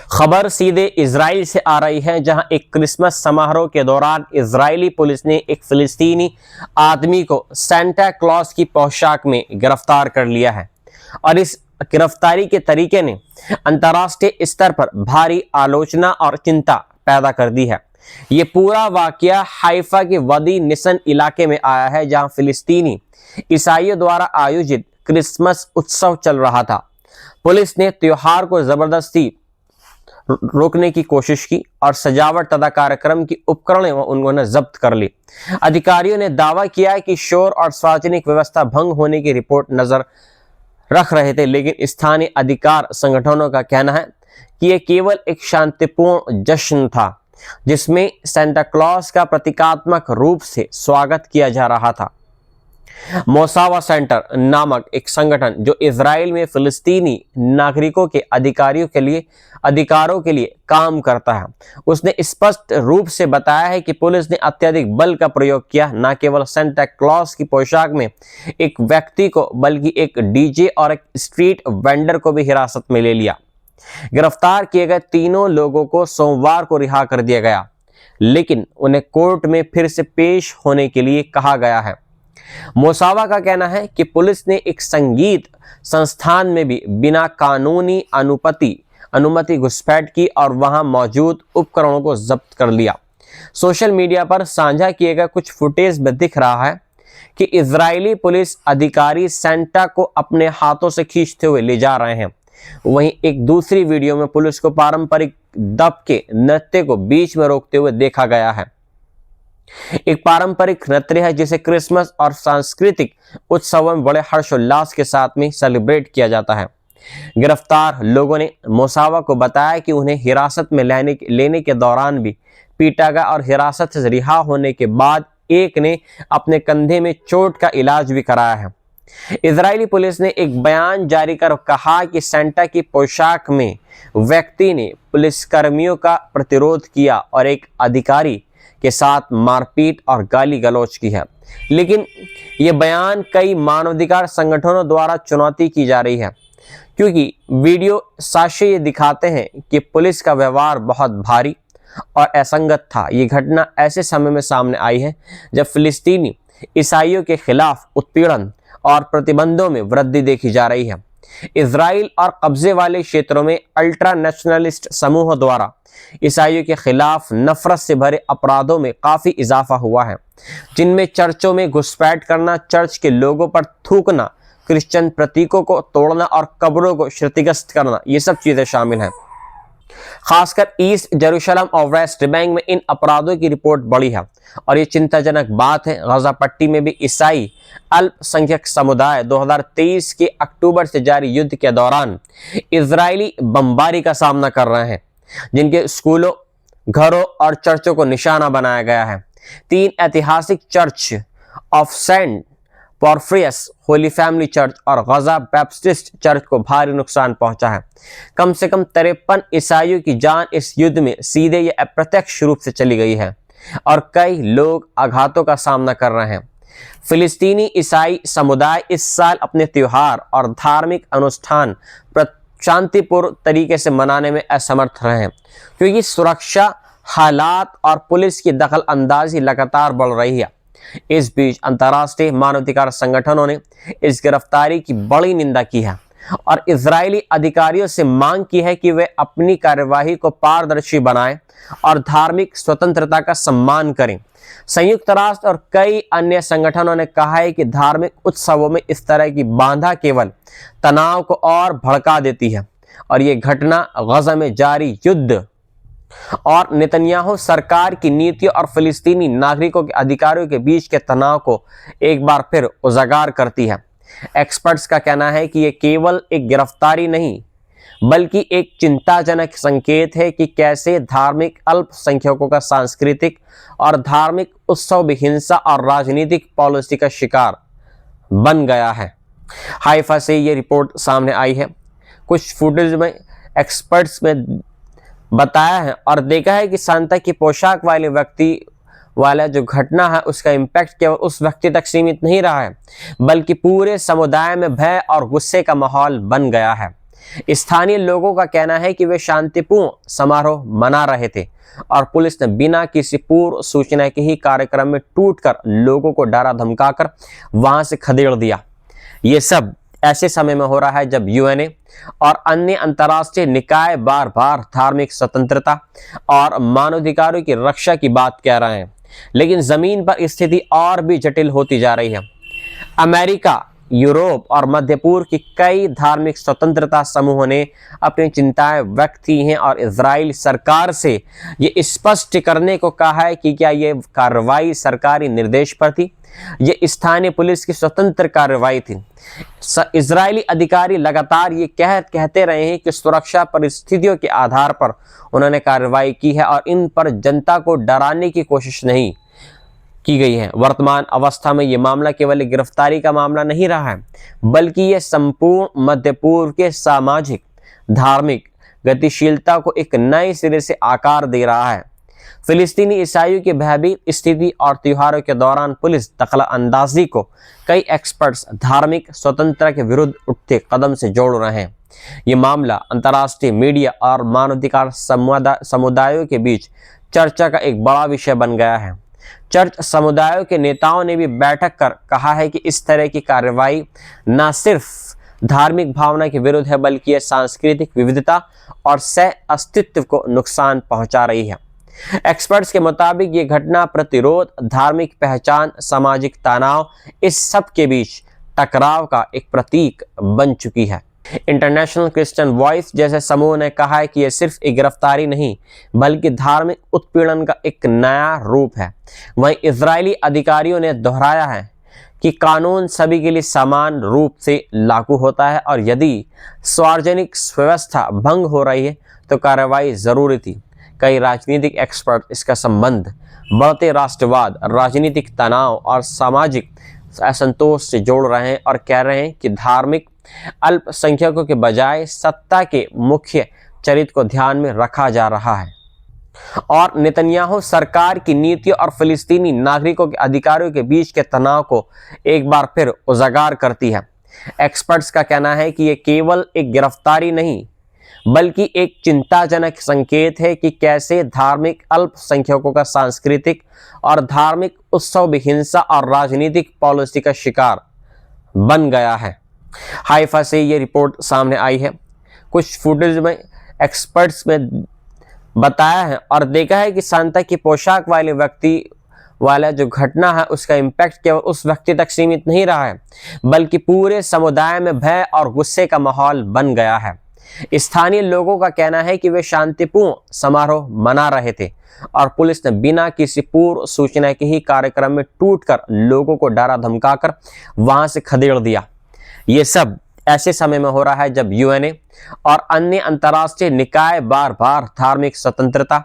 खबर सीधे इजराइल से आ रही है, जहां एक क्रिसमस समारोह के दौरान इजरायली पुलिस ने एक फिलिस्तीनी आदमी को सांता क्लॉज की पोशाक में गिरफ्तार कर लिया है और इस गिरफ्तारी के तरीके ने अंतर्राष्ट्रीय स्तर पर भारी आलोचना और चिंता पैदा कर दी है। ये पूरा वाकया हाइफा के वदी निसन इलाके में आया है, जहां फिलिस्तीनी ईसाइयों द्वारा आयोजित क्रिसमस उत्सव चल रहा था। पुलिस ने त्योहार को जबरदस्ती रोकने की कोशिश की और सजावट तथा कार्यक्रम की उपकरण उन्होंने जब्त कर ली। अधिकारियों ने दावा किया कि शोर और सार्वजनिक व्यवस्था भंग होने की रिपोर्ट नजर रख रहे थे, लेकिन स्थानीय अधिकार संगठनों का कहना है कि यह केवल एक शांतिपूर्ण जश्न था जिसमें सांता क्लॉज का प्रतीकात्मक रूप से स्वागत किया जा रहा था। मोसावा सेंटर नामक एक संगठन जो इजराइल में फिलिस्तीनी नागरिकों के अधिकारों के लिए काम करता है, उसने स्पष्ट रूप से बताया है कि पुलिस ने अत्यधिक बल का प्रयोग किया। न केवल सांता क्लॉज की पोशाक में एक व्यक्ति को बल्कि एक डीजे और एक स्ट्रीट वेंडर को भी हिरासत में ले लिया। गिरफ्तार किए गए तीनों लोगों को सोमवार को रिहा कर दिया गया, लेकिन उन्हें कोर्ट में फिर से पेश होने के लिए कहा गया है। मोसावा का कहना है कि पुलिस ने एक संगीत संस्थान में भी बिना कानूनी अनुमति घुसपैठ की और वहां मौजूद उपकरणों को जब्त कर लिया। सोशल मीडिया पर साझा किए गए कुछ फुटेज में दिख रहा है कि इजरायली पुलिस अधिकारी सांता को अपने हाथों से खींचते हुए ले जा रहे हैं। वहीं एक दूसरी वीडियो में पुलिस को पारंपरिक दबके नृत्य को बीच में रोकते हुए देखा गया है। एक पारंपरिक नृत्य है जिसे क्रिसमस और सांस्कृतिक उत्सवों में बड़े हर्षोल्लास के साथ में सेलिब्रेट किया जाता है। गिरफ्तार लोगों ने मोसावा को बताया कि उन्हें हिरासत में लेने के दौरान भी पीटा गया और हिरासत से रिहा होने के बाद एक ने अपने कंधे में चोट का इलाज भी कराया है। इजरायली पुलिस ने एक बयान जारी कर कहा कि सांता की पोशाक में व्यक्ति ने पुलिसकर्मियों का प्रतिरोध किया और एक अधिकारी के साथ मारपीट और गाली गलौज की है, लेकिन यह बयान कई मानवाधिकार संगठनों द्वारा चुनौती की जा रही है क्योंकि वीडियो साक्ष्य ये दिखाते हैं कि पुलिस का व्यवहार बहुत भारी और असंगत था। ये घटना ऐसे समय में सामने आई है जब फिलिस्तीनी ईसाइयों के खिलाफ उत्पीड़न और प्रतिबंधों में वृद्धि देखी जा रही है। इजराइल और कब्जे वाले क्षेत्रों में अल्ट्रा नेशनलिस्ट समूहों द्वारा ईसाइयों के खिलाफ नफरत से भरे अपराधों में काफी इजाफा हुआ है, जिनमें चर्चों में घुसपैठ करना, चर्च के लोगों पर थूकना, क्रिश्चियन प्रतीकों को तोड़ना और कब्रों को क्षतिग्रस्त करना, ये सब चीजें शामिल हैं। खासकर ईस्ट जेरूशलम और वेस्ट बैंक में इन अपराधों की रिपोर्ट बढ़ी है और ये चिंताजनक बात है। गजा पट्टी में भी ईसाई अल्पसंख्यक समुदाय 2023 के अक्टूबर से जारी युद्ध के दौरान इजरायली बमबारी का सामना कर रहे हैं, जिनके स्कूलों, घरों और चर्चों को निशाना बनाया गया है। 3 ऐतिहासिक Church of Saint Porphyrius Holy Family Church और गजा बैप्टिस्ट चर्च को भारी नुकसान पहुंचा है। कम से कम 53 ईसाइयों की जान इस युद्ध में सीधे या अप्रत्यक्ष रूप से चली गई है और कई लोग आघातों का सामना कर रहे हैं। फिलिस्तीनी ईसाई समुदाय इस साल अपने त्योहार और धार्मिक अनुष्ठान शांतिपूर्ण तरीके से मनाने में असमर्थ रहे हैं क्योंकि सुरक्षा हालात और पुलिस की दखल अंदाजी लगातार बढ़ रही है। इस बीच अंतर्राष्ट्रीय मानवाधिकार संगठनों ने इस गिरफ्तारी की बड़ी निंदा की है और इजरायली अधिकारियों से मांग की है कि वे अपनी कार्यवाही को पारदर्शी बनाएं और धार्मिक स्वतंत्रता का सम्मान करें। संयुक्त राष्ट्र और कई अन्य संगठनों ने कहा है कि धार्मिक उत्सवों में इस तरह की बाधा केवल तनाव को और भड़का देती है और ये घटना गजा में जारी युद्ध और नेतन्याहू सरकार की नीतियों और फिलिस्तीनी नागरिकों के अधिकारों के बीच के तनाव को एक बार फिर उजागर करती है। एक्सपर्ट्स का कहना है कि यह केवल एक गिरफ्तारी नहीं बल्कि एक चिंताजनक संकेत है कि कैसे धार्मिक अल्पसंख्यकों का सांस्कृतिक और धार्मिक उत्सव भी हिंसा और राजनीतिक पॉलिसी का शिकार बन गया है। हाइफा से ये रिपोर्ट सामने आई है। कुछ फुटेज में एक्सपर्ट्स में बताया है और देखा है कि सांता की पोशाक वाले व्यक्ति वाला जो घटना है उसका इम्पैक्ट केवल उस व्यक्ति तक सीमित नहीं रहा है बल्कि पूरे समुदाय में भय और गुस्से का माहौल बन गया है। स्थानीय लोगों का कहना है कि वे शांतिपूर्ण समारोह मना रहे थे और पुलिस ने बिना किसी पूर्व सूचना के ही कार्यक्रम में टूटकर लोगों को डरा धमकाकर वहां से खदेड़ दिया। ये सब ऐसे समय में हो रहा है जब यूएनए और अन्य अंतर्राष्ट्रीय निकाय बार बार धार्मिक स्वतंत्रता और मानवाधिकारों की रक्षा की बात कह रहे हैं, लेकिन जमीन पर स्थिति और भी जटिल होती जा रही है। अमेरिका, यूरोप और मध्य पूर्व की कई धार्मिक स्वतंत्रता समूहों ने अपनी चिंताएं व्यक्त की हैं और इजराइल सरकार से ये स्पष्ट करने को कहा है कि क्या ये कार्रवाई सरकारी निर्देश पर थी, ये स्थानीय पुलिस की स्वतंत्र कार्रवाई थी। इजरायली अधिकारी लगातार ये कहते रहे हैं कि सुरक्षा परिस्थितियों के आधार पर उन्होंने कार्रवाई की है और इन पर जनता को डराने की कोशिश नहीं की गई है। वर्तमान अवस्था में ये मामला केवल गिरफ्तारी का मामला नहीं रहा है, बल्कि ये संपूर्ण मध्य पूर्व के सामाजिक धार्मिक गतिशीलता को एक नए सिरे से आकार दे रहा है। फिलिस्तीनी ईसाइयों की भयभीत स्थिति और त्योहारों के दौरान पुलिस दखलअंदाजी को कई एक्सपर्ट्स धार्मिक स्वतंत्रता के विरुद्ध उठते कदम से जोड़ रहे हैं। ये मामला अंतर्राष्ट्रीय मीडिया और मानवाधिकार समुदायों के बीच चर्चा का एक बड़ा विषय बन गया है। चर्च समुदायों के नेताओं ने भी बैठक कर कहा है कि इस तरह की कार्रवाई न सिर्फ धार्मिक भावना के विरुद्ध है, बल्कि यह सांस्कृतिक विविधता और सह अस्तित्व को नुकसान पहुंचा रही है। एक्सपर्ट्स के मुताबिक ये घटना प्रतिरोध, धार्मिक पहचान, सामाजिक तनाव, इस सब के बीच टकराव का एक प्रतीक बन चुकी है। इंटरनेशनल क्रिश्चियन वॉइस जैसे समूह ने कहा है कि यह सिर्फ एक गिरफ्तारी नहीं, बल्कि धार्मिक उत्पीड़न का एक नया रूप है। वहीं इजरायली अधिकारियों ने दोहराया है कि कानून सभी के लिए समान रूप से लागू होता है और यदि सार्वजनिक व्यवस्था भंग हो रही है तो कार्रवाई जरूरी थी। कई राजनीतिक एक्सपर्ट इसका संबंध बढ़ते राष्ट्रवाद, राजनीतिक तनाव और सामाजिक असंतोष से जोड़ रहे हैं और कह रहे हैं कि धार्मिक अल्पसंख्यकों के बजाय सत्ता के मुख्य चरित्र को ध्यान में रखा जा रहा है और नेतन्याहू सरकार की नीतियों और फिलिस्तीनी नागरिकों के अधिकारों के बीच के तनाव को एक बार फिर उजागर करती है। एक्सपर्ट्स का कहना है कि यह केवल एक गिरफ्तारी नहीं, बल्कि एक चिंताजनक संकेत है कि कैसे धार्मिक अल्पसंख्यकों का सांस्कृतिक और धार्मिक उत्सव भी हिंसा और राजनीतिक पॉलिसी का शिकार बन गया है। हाइफा से ये रिपोर्ट सामने आई है। कुछ फुटेज में एक्सपर्ट्स में बताया है और देखा है कि सांता की पोशाक वाले व्यक्ति वाला जो घटना है उसका इम्पैक्ट केवल उस व्यक्ति तक सीमित नहीं रहा है, बल्कि पूरे समुदाय में भय और गुस्से का माहौल बन गया है। स्थानीय लोगों का कहना है कि वे शांतिपूर्ण समारोह मना रहे थे और पुलिस ने बिना किसी पूर्व सूचना के ही कार्यक्रम में टूटकर लोगों को डरा धमकाकर वहां से खदेड़ दिया। ये सब ऐसे समय में हो रहा है जब यूएनए और अन्य अंतर्राष्ट्रीय निकाय बार बार धार्मिक स्वतंत्रता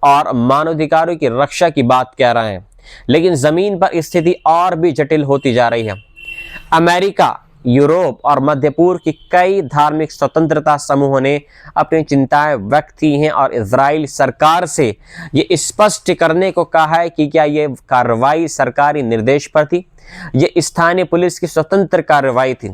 और मानवाधिकारों की रक्षा की बात कह रहे हैं, लेकिन जमीन पर स्थिति और भी जटिल होती जा रही है। अमेरिका, यूरोप और मध्य पूर्व की कई धार्मिक स्वतंत्रता समूहों ने अपनी चिंताएं व्यक्त की हैं और इजराइल सरकार से ये स्पष्ट करने को कहा है कि क्या ये कार्रवाई सरकारी निर्देश पर थी, ये स्थानीय पुलिस की स्वतंत्र कार्रवाई थी।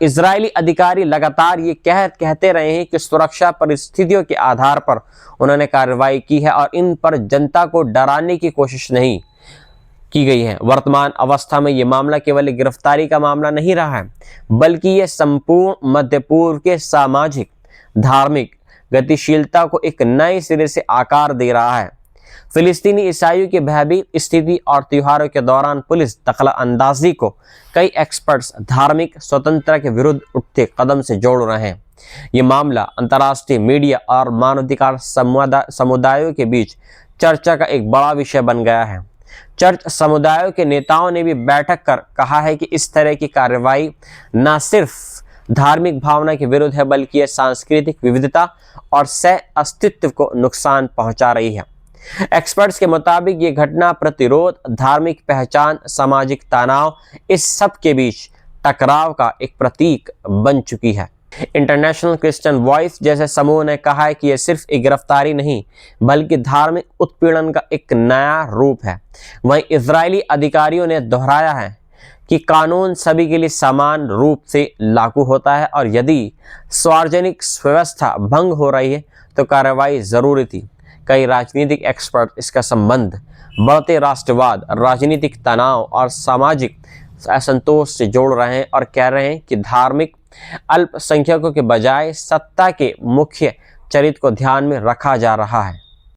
इजरायली अधिकारी लगातार ये कहते रहे हैं कि सुरक्षा परिस्थितियों के आधार पर उन्होंने कार्रवाई की है और इन पर जनता को डराने की कोशिश नहीं की गई है। वर्तमान अवस्था में ये मामला केवल गिरफ्तारी का मामला नहीं रहा है, बल्कि ये संपूर्ण मध्य पूर्व के सामाजिक धार्मिक गतिशीलता को एक नए सिरे से आकार दे रहा है। फिलिस्तीनी ईसाइयों की भयभीत स्थिति और त्योहारों के दौरान पुलिस दखलअंदाजी को कई एक्सपर्ट्स धार्मिक स्वतंत्रता के विरुद्ध उठते कदम से जोड़ रहे हैं। ये मामला अंतर्राष्ट्रीय मीडिया और मानवाधिकार समुदायों के बीच चर्चा का एक बड़ा विषय बन गया है। चर्च समुदायों के नेताओं ने भी बैठक कर कहा है कि इस तरह की कार्रवाई न सिर्फ धार्मिक भावना के विरुद्ध है, बल्कि यह सांस्कृतिक विविधता और सह अस्तित्व को नुकसान पहुंचा रही है। एक्सपर्ट्स के मुताबिक ये घटना प्रतिरोध, धार्मिक पहचान, सामाजिक तनाव, इस सब के बीच टकराव का एक प्रतीक बन चुकी है। इंटरनेशनल क्रिश्चियन वॉइस जैसे समूह ने कहा है कि यह सिर्फ एक गिरफ्तारी नहीं, बल्कि धार्मिक उत्पीड़न का एक नया रूप है। वहीं इजरायली अधिकारियों ने दोहराया है कि कानून सभी के लिए समान रूप से लागू होता है और यदि सार्वजनिक व्यवस्था भंग हो रही है तो कार्रवाई जरूरी थी। कई राजनीतिक एक्सपर्ट इसका संबंध बढ़ते राष्ट्रवाद, राजनीतिक तनाव और सामाजिक असंतोष से जोड़ रहे हैं और कह रहे हैं कि धार्मिक अल्पसंख्यकों के बजाय सत्ता के मुख्य चरित्र को ध्यान में रखा जा रहा है।